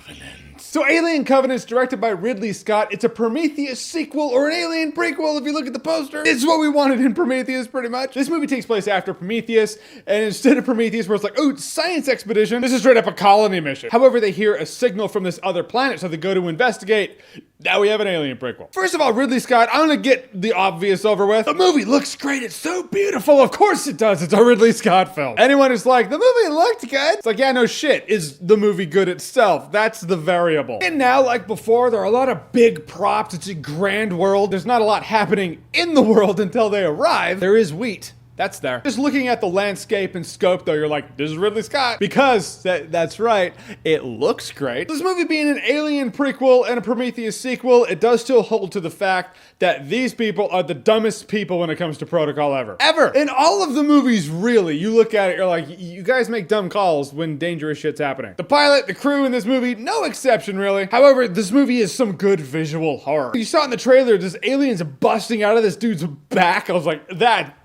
Covenant. So Alien Covenant's directed by Ridley Scott. It's a Prometheus sequel or an Alien prequel if you look at the poster. It's what we wanted in Prometheus pretty much. This movie takes place after Prometheus, and instead of Prometheus where it's like, oh, it's science expedition, this is straight up a colony mission. However, they hear a signal from this other planet, so they go to investigate. Now we have an Alien prequel. First of all, Ridley Scott, I'm gonna get the obvious over with. The movie looks great, it's so beautiful. Of course it does, it's a Ridley Scott film. Anyone who's like, the movie looked good, it's like, yeah, no shit. Is the movie good itself? That's the variable. And now, like before, there are a lot of big props. It's a grand world. There's not a lot happening in the world until they arrive. There is wheat. That's there. Just looking at the landscape and scope though, you're like, this is Ridley Scott. Because, that's right, it looks great. This movie being an Alien prequel and a Prometheus sequel, it does still hold to the fact that these people are the dumbest people when it comes to protocol ever. Ever! In all of the movies, really, you look at it, you're like, you guys make dumb calls when dangerous shit's happening. The pilot, the crew in this movie, no exception really. However, this movie is some good visual horror. You saw in the trailer, this alien's busting out of this dude's back. I was like, that...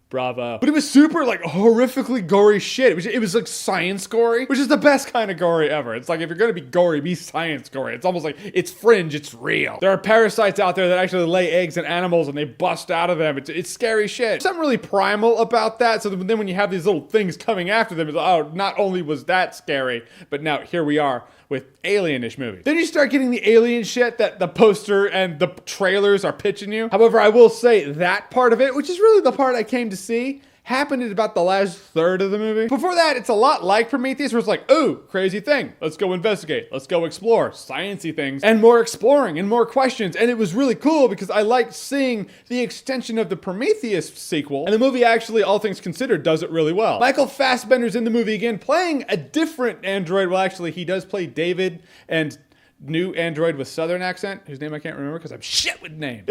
bravo. But it was super like horrifically gory shit. It was like science gory, which is the best kind of gory ever. It's like if you're gonna be gory, be science gory. It's almost like it's fringe, it's real. There are parasites out there that actually lay eggs in animals and they bust out of them. It's scary shit. There's something really primal about that. So then when you have these little things coming after them, it's like, oh, not only was that scary, but now here we are with alien-ish movies. Then you start getting the alien shit that the poster and the trailers are pitching you. However, I will say that part of it, which is really the part I came to see, happened at about the last third of the movie. Before that, it's a lot like Prometheus, where it's like, ooh, crazy thing. Let's go investigate. Let's go explore. Sciencey things. And more exploring and more questions. And it was really cool because I liked seeing the extension of the Prometheus sequel. And the movie actually, all things considered, does it really well. Michael Fassbender's in the movie again, playing a different android. Well, actually, he does play David and new android with southern accent, whose name I can't remember because I'm shit with names.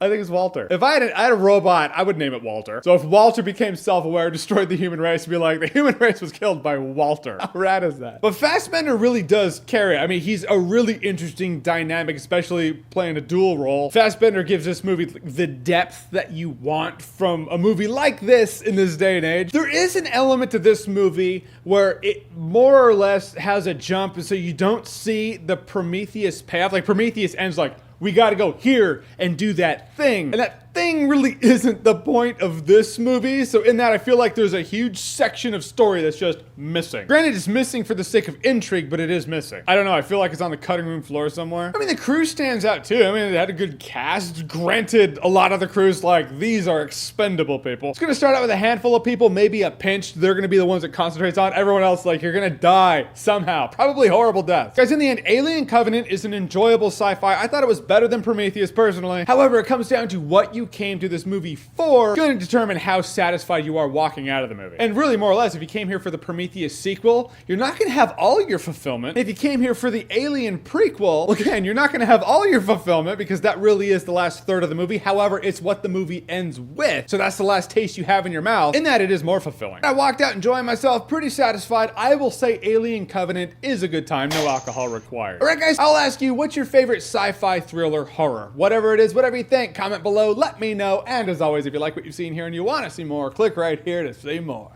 I think it's Walter. If I had a robot, I would name it Walter. So if Walter became self-aware, destroyed the human race, be like, the human race was killed by Walter. How rad is that? But Fassbender really does carry it. I mean, he's a really interesting dynamic, especially playing a dual role. Fassbender gives this movie the depth that you want from a movie like this in this day and age. There is an element to this movie where it more or less has a jump, and so you don't see the Prometheus payoff. Like Prometheus ends like, we gotta go here and do that thing. And that thing really isn't the point of this movie. So in that, I feel like there's a huge section of story that's just missing. Granted, it's missing for the sake of intrigue, but it is missing. I don't know, I feel like it's on the cutting room floor somewhere. I mean, the crew stands out too. I mean, they had a good cast. Granted, a lot of the crew's like, these are expendable people. It's gonna start out with a handful of people, maybe a pinch. They're gonna be the ones it concentrates on. Everyone else, like, you're gonna die somehow. Probably horrible death. Guys, in the end, Alien Covenant is an enjoyable sci-fi. I thought it was better than Prometheus personally. However, it comes down to what you came to this movie for, going to determine how satisfied you are walking out of the movie. And really, more or less, if you came here for the Prometheus sequel, you're not going to have all your fulfillment. If you came here for the Alien prequel, again, you're not going to have all your fulfillment because that really is the last third of the movie. However, it's what the movie ends with. So that's the last taste you have in your mouth. In that, it is more fulfilling. I walked out enjoying myself, pretty satisfied. I will say Alien Covenant is a good time. No alcohol required. All right, guys, I'll ask you, what's your favorite sci-fi thriller horror? Whatever it is, whatever you think, comment below, let me know. And as always, if you like what you've seen here and you want to see more, click right here to see more.